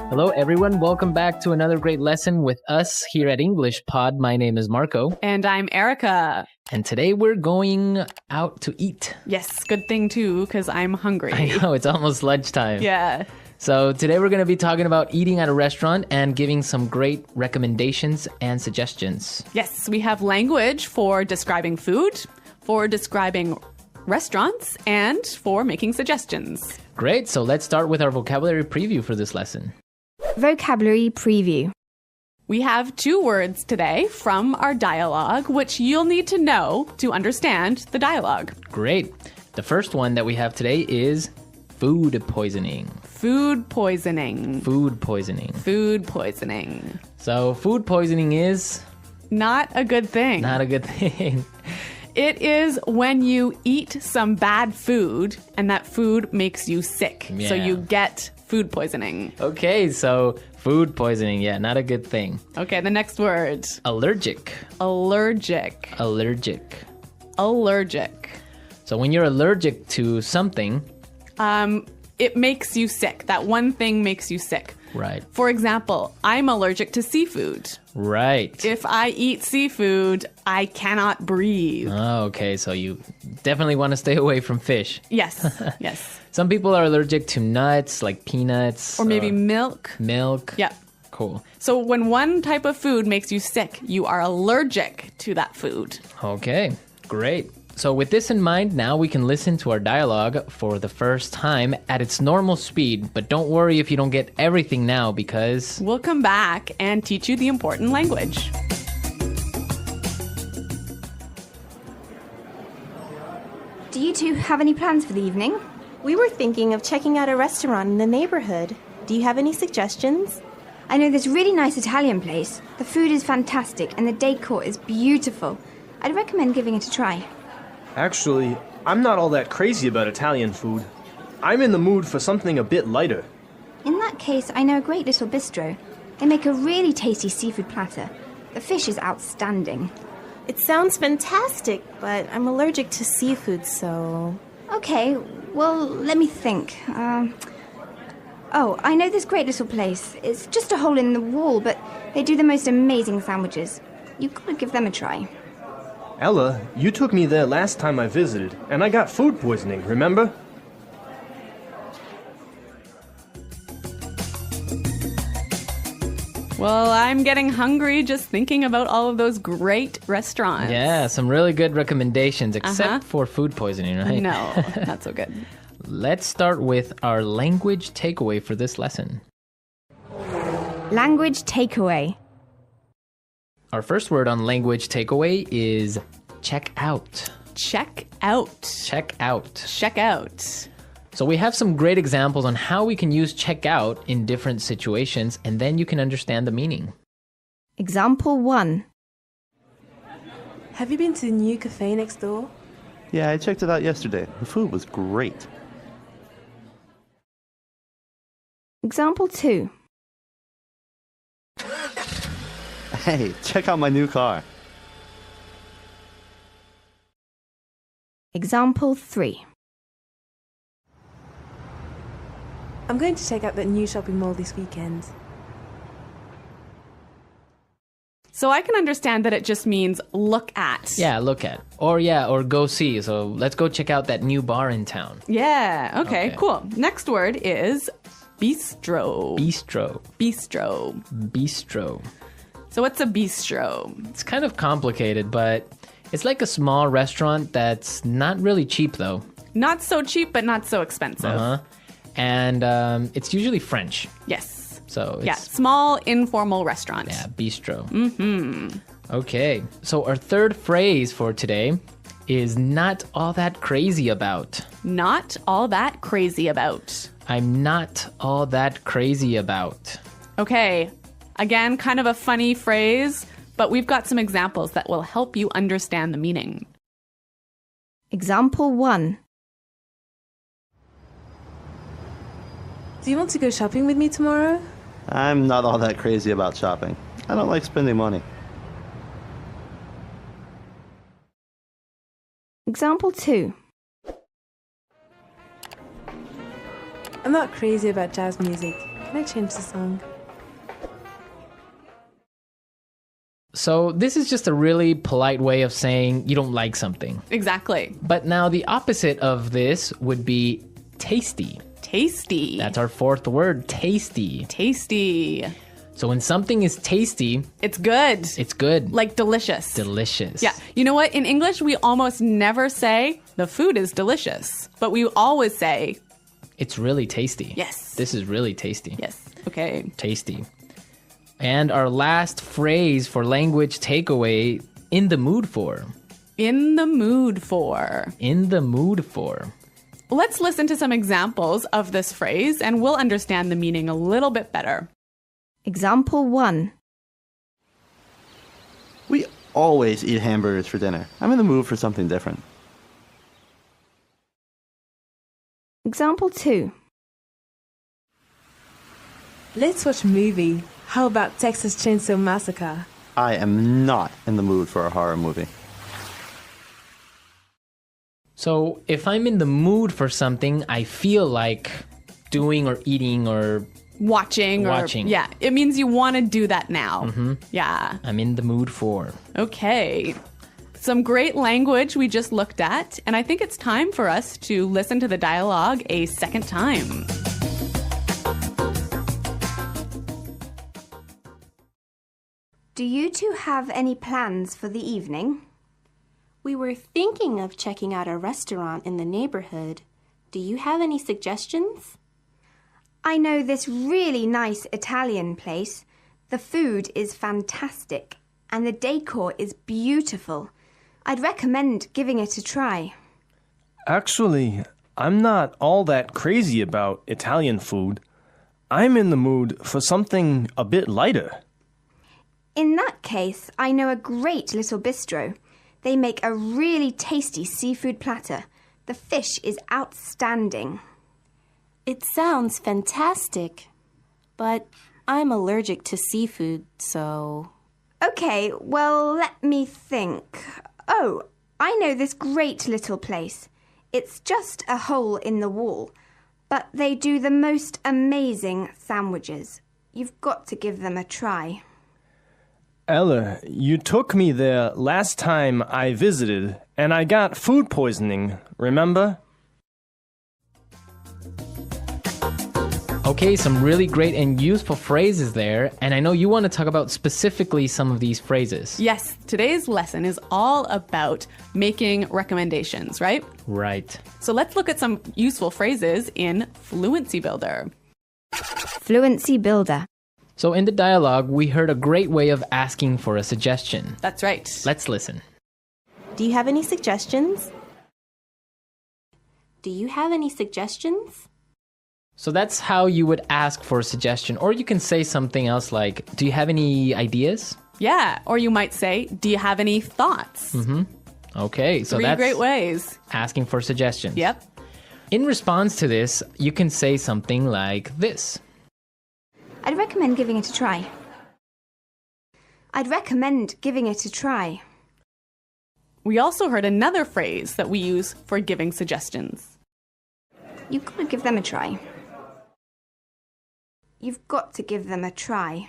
Hello, everyone. Welcome back to another great lesson with us here at English Pod. My name is Marco. And I'm Erica. And today we're going out to eat. Yes, good thing too, because I'm hungry. I know, it's almost lunchtime. Yeah. So today we're going to be talking about eating at a restaurant and giving some great recommendations and suggestions. Yes, we have language for describing food, for describing restaurants, and for making suggestions. Great. So let's start with our vocabulary preview for this lesson. Vocabulary preview. We have 2 words today from our dialogue, which you'll need to know to understand the dialogue. Great. The first one that we have today is food poisoning. Food poisoning. Food poisoning. Food poisoning. So food poisoning is not a good thing. not a good thing. It is when you eat some bad food and that food makes you sick. Yeah. So you get food poisoning. Okay, so food poisoning, yeah, not a good thing. Okay, the next word. Allergic. Allergic. Allergic. Allergic. So when you're allergic to something, It makes you sick. That one thing makes you sick. right, For example, I'm allergic to seafood. right. If I eat seafood, I cannot breathe. Oh, okay, so you definitely want to stay away from fish. Yes, yes. Some people are allergic to nuts, like peanuts. Or maybe milk. milk. Yep. Cool. So when one type of food makes you sick, you are allergic to that food. Okay, great. So with this in mind, now we can listen to our dialogue for the first time at its normal speed. But don't worry if you don't get everything now because... We'll come back and teach you the important language. Do you two have any plans for the evening? We were thinking of checking out a restaurant in the neighborhood. Do you have any suggestions? I know this really nice Italian place. The food is fantastic and the decor is beautiful. I'd recommend giving it a try. Actually, I'm not all that crazy about Italian food. I'm in the mood for something a bit lighter. In that case, I know a great little bistro. They make a really tasty seafood platter. The fish is outstanding. It sounds fantastic, but I'm allergic to seafood, so... Okay, well, let me think. Oh, I know this great little place. It's just a hole in the wall, but they do the most amazing sandwiches. You've got to give them a try. Ella, you took me there last time I visited, and I got food poisoning, remember? Well, I'm getting hungry just thinking about all of those great restaurants. Yeah, some really good recommendations, except for food poisoning, right? No, not so good. Let's start with our language takeaway for this lesson. Language takeaway. Our first word on language takeaway is check out. Check out. Check out. Check out. So we have some great examples on how we can use check out in different situations, and then you can understand the meaning. Example 1. Have you been to the new cafe next door? Yeah, I checked it out yesterday. The food was great. Example 2. Hey, check out my new car. Example 3. I'm going to check out that new shopping mall this weekend. So I can understand that it just means look at. Yeah, look at. Or go see. So let's go check out that new bar in town. Yeah, okay, Okay. cool. Next word is bistro. Bistro. Bistro. Bistro. So what's a bistro? It's kind of complicated, but it's like a small restaurant that's not really cheap, though. Not so cheap, but not so expensive. Uh-huh. And it's usually French. Yes. So it's... Yeah, small, informal restaurant. Yeah, bistro. Mm-hmm. Okay, so our third phrase for today is not all that crazy about. Not all that crazy about. I'm not all that crazy about. Okay, again, kind of a funny phrase, but we've got some examples that will help you understand the meaning. Example 1. Do you want to go shopping with me tomorrow? I'm not all that crazy about shopping. I don't like spending money. Example 2. I'm not crazy about jazz music. Can Can I change the song? So this is just a really polite way of saying you don't like something. Exactly. But now the opposite of this would be tasty. Tasty. That's our fourth word, tasty. Tasty. So when something is tasty, It's good. it's good. Like delicious. Delicious. Yeah. You know what? In English, we almost never say the food is delicious, but we always say, It's really tasty. Yes. This is really tasty. yes. Okay. Tasty. And our last phrase for language takeaway, in the mood for. In the mood for. In the mood for. Let's listen to some examples of this phrase and we'll understand the meaning a little bit better. Example 1. We always eat hamburgers for dinner. I'm in the mood for something different. Example 2. Let's watch a movie. How about Texas Chainsaw Massacre? I am not in the mood for a horror movie. So if I'm in the mood for something, I feel like doing or eating or Watching. Yeah. It means you want to do that now. Yeah. I'm in the mood for. Okay. Some great language we just looked at, and I think it's time for us to listen to the dialogue a second time. Do you two have any plans for the evening? We were thinking of checking out a restaurant in the neighborhood. Do you have any suggestions? I know this really nice Italian place. The food is fantastic and the decor is beautiful. I'd recommend giving it a try. Actually, I'm not all that crazy about Italian food. I'm in the mood for something a bit lighter. In that case, I know a great little bistro. They make a really tasty seafood platter. The fish is outstanding. It sounds fantastic, but I'm allergic to seafood, so... Okay, well, let me think. Oh, I know this great little place. It's just a hole in the wall, but they do the most amazing sandwiches. You've got to give them a try. Ella, you took me there last time I visited, and I got food poisoning, remember? Okay, some really great and useful phrases there, and I know you want to talk about specifically some of these phrases. Yes, today's lesson is all about making recommendations, right? Right. So let's look at some useful phrases in Fluency Builder. Fluency Builder. So in the dialogue, we heard a great way of asking for a suggestion. That's right. Let's listen. Do you have any suggestions? Do you have any suggestions? So that's how you would ask for a suggestion. Or you can say something else like, do you have any ideas? Yeah, or you might say, do you have any thoughts? Okay, so Three that's great ways. asking for suggestions. Yep. In response to this, you can say something like this. I'd recommend giving it a try. I'd recommend giving it a try. We also heard another phrase that we use for giving suggestions. You've got to give them a try. You've got to give them a try.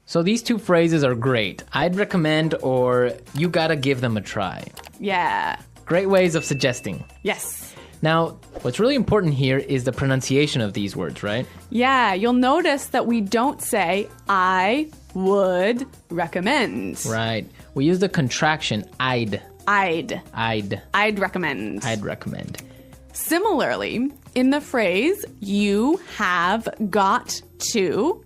So these two phrases are great. I'd recommend or you gotta give them a try. Yeah. Great ways of suggesting. Yes. Now, what's really important here is the pronunciation of these words, right? Yeah, you'll notice that we don't say, I would recommend. Right. We use the contraction I'd. I'd recommend. I'd recommend. Similarly, in the phrase, you have got to,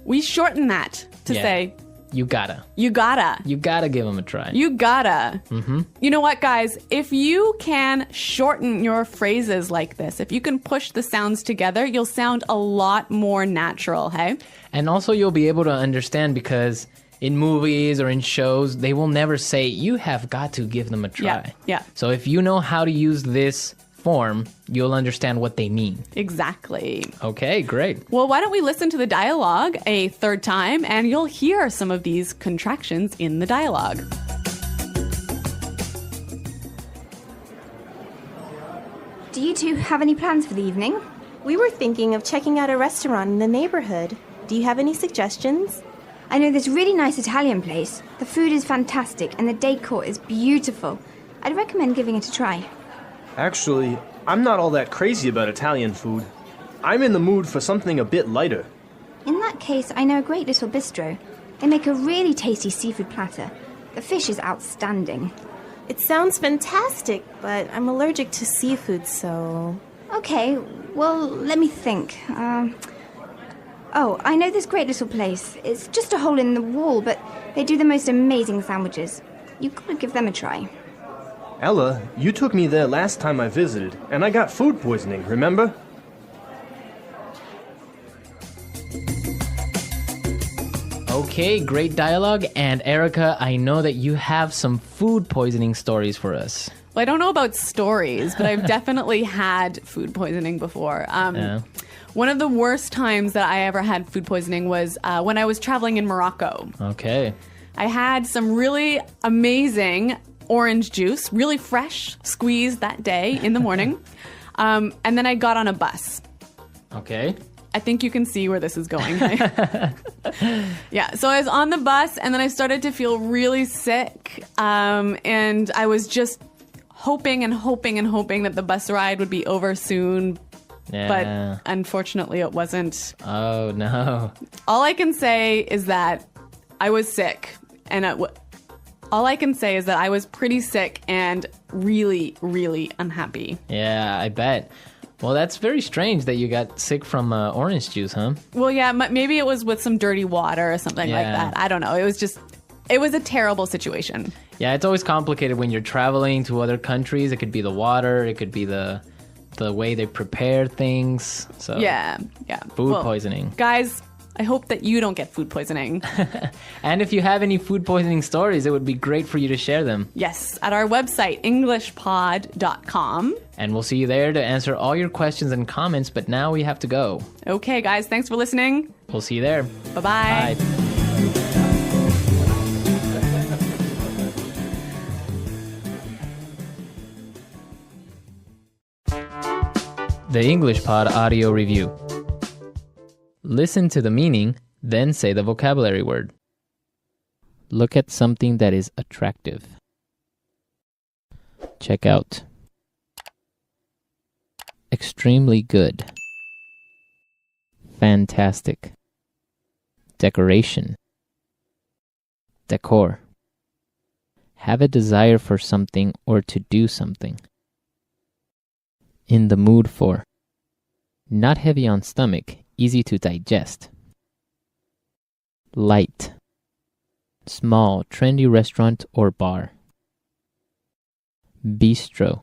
we shorten that to say, you gotta. you gotta. You gotta give them a try. You gotta. You know what, guys? If you can shorten your phrases like this, if you can push the sounds together, you'll sound a lot more natural, hey? And also you'll be able to understand because in movies or in shows, they will never say, you have got to give them a try. Yeah. So if you know how to use this form, you'll understand what they mean. Exactly. Okay, great. Well, why don't we listen to the dialogue a third time and you'll hear some of these contractions in the dialogue. Do you two have any plans for the evening? We were thinking of checking out a restaurant in the neighborhood. Do you have any suggestions? I know this really nice Italian place. The food is fantastic and the decor is beautiful. I'd recommend giving it a try. Actually, I'm not all that crazy about Italian food. I'm in the mood for something a bit lighter. In that case, I know a great little bistro. They make a really tasty seafood platter. The fish is outstanding. It sounds fantastic, but I'm allergic to seafood, so... Okay, well, let me think. Oh, I know this great little place. It's just a hole in the wall, but they do the most amazing sandwiches. You've got to give them a try. Ella, you took me there last time I visited, and I got food poisoning, remember? Okay, great dialogue. And Erica, I know that you have some food poisoning stories for us. Well, I don't know about stories, but I've definitely had food poisoning before. Yeah. One of the worst times that I ever had food poisoning was when I was traveling in Morocco. Okay. I had some really amazing orange juice, really fresh, squeezed that day in the morning. And then I got on a bus. Okay. I think you can see where this is going. Yeah, so I was on the bus and then I started to feel really sick. And I was just hoping that the bus ride would be over soon. Yeah. But unfortunately it wasn't. Oh, no. All I can say is that I was sick. And all I can say is that I was pretty sick and really, really unhappy. Yeah, I bet. Well, that's very strange that you got sick from orange juice, huh? Well, yeah, maybe it was with some dirty water or something like that. I don't know. It was a terrible situation. Yeah, it's always complicated when you're traveling to other countries. It could be the water. It could be the way they prepare things. So Yeah. Food poisoning. Guys, I hope that you don't get food poisoning. And if you have any food poisoning stories, it would be great for you to share them. Yes, at our website, englishpod.com. And we'll see you there to answer all your questions and comments, but now we have to go. Okay, guys, thanks for listening. We'll see you there. Bye-bye. Bye. The English Pod Audio Review. Listen to the meaning, then say the vocabulary word. Look at something that is attractive. Check out. Extremely good. Fantastic. Decoration. Decor. Have a desire for something or to do something. In the mood for. Not heavy on stomach, easy to digest. Light. Small, trendy restaurant or bar. Bistro.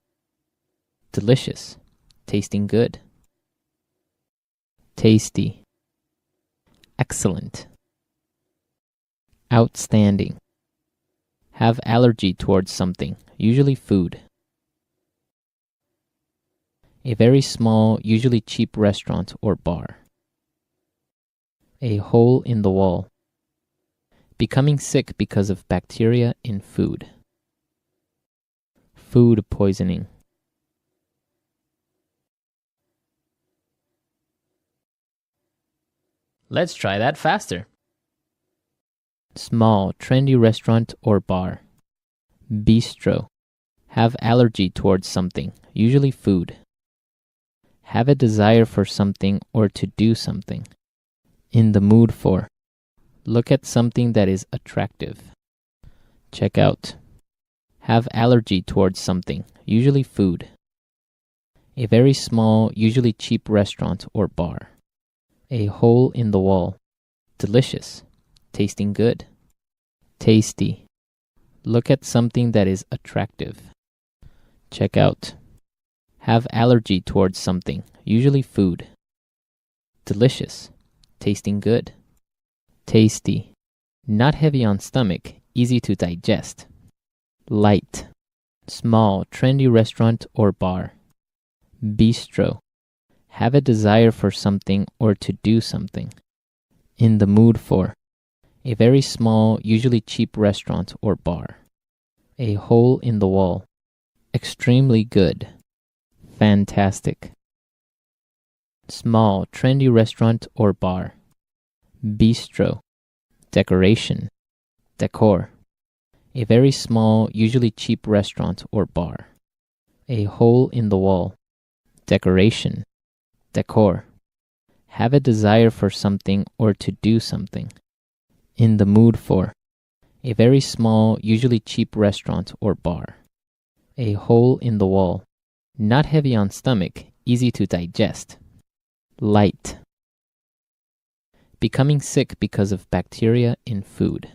Delicious, tasting good. Tasty. Excellent. Outstanding. Have allergy towards something, usually food. A very small, usually cheap restaurant or bar. A hole in the wall. Becoming sick because of bacteria in food. Food poisoning. Let's try that faster. Small, trendy restaurant or bar. Bistro. Have allergy towards something, usually food. Have a desire for something or to do something. In the mood for. Look at something that is attractive. Check out. Have allergy towards something, usually food. A very small, usually cheap restaurant or bar. A hole in the wall. Delicious, tasting good. Tasty. Look at something that is attractive. Check out. Have allergy towards something, usually food. Delicious, tasting good. Tasty. Not heavy on stomach, easy to digest. Light. Small, trendy restaurant or bar. Bistro. Have a desire for something or to do something. In the mood for. A very small, usually cheap restaurant or bar. A hole in the wall. Extremely good. Fantastic. Small, trendy restaurant or bar. Bistro. Decoration. Decor. A very small, usually cheap restaurant or bar. A hole in the wall. Decoration. Decor. Have a desire for something or to do something. In the mood for. A very small, usually cheap restaurant or bar. A hole in the wall. Not heavy on stomach, easy to digest. Light. Becoming sick because of bacteria in food.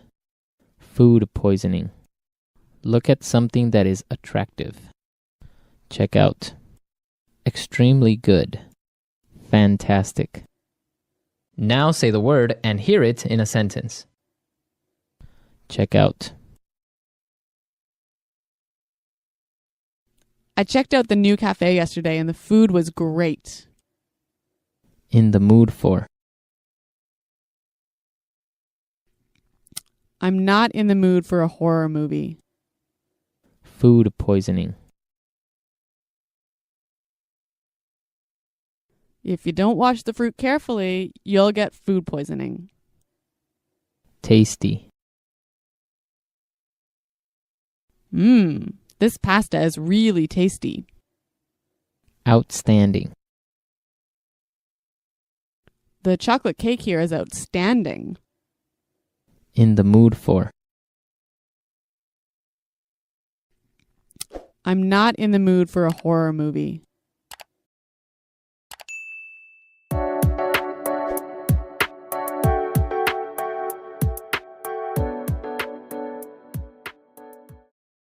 Food poisoning. Look at something that is attractive. Check out. Extremely good. Fantastic. Now say the word and hear it in a sentence. Check out. I checked out the new cafe yesterday and the food was great. In the mood for. I'm not in the mood for a horror movie. Food poisoning. If you don't wash the fruit carefully, you'll get food poisoning. Tasty. This pasta is really tasty. Outstanding. The chocolate cake here is outstanding. In the mood for. I'm not in the mood for a horror movie.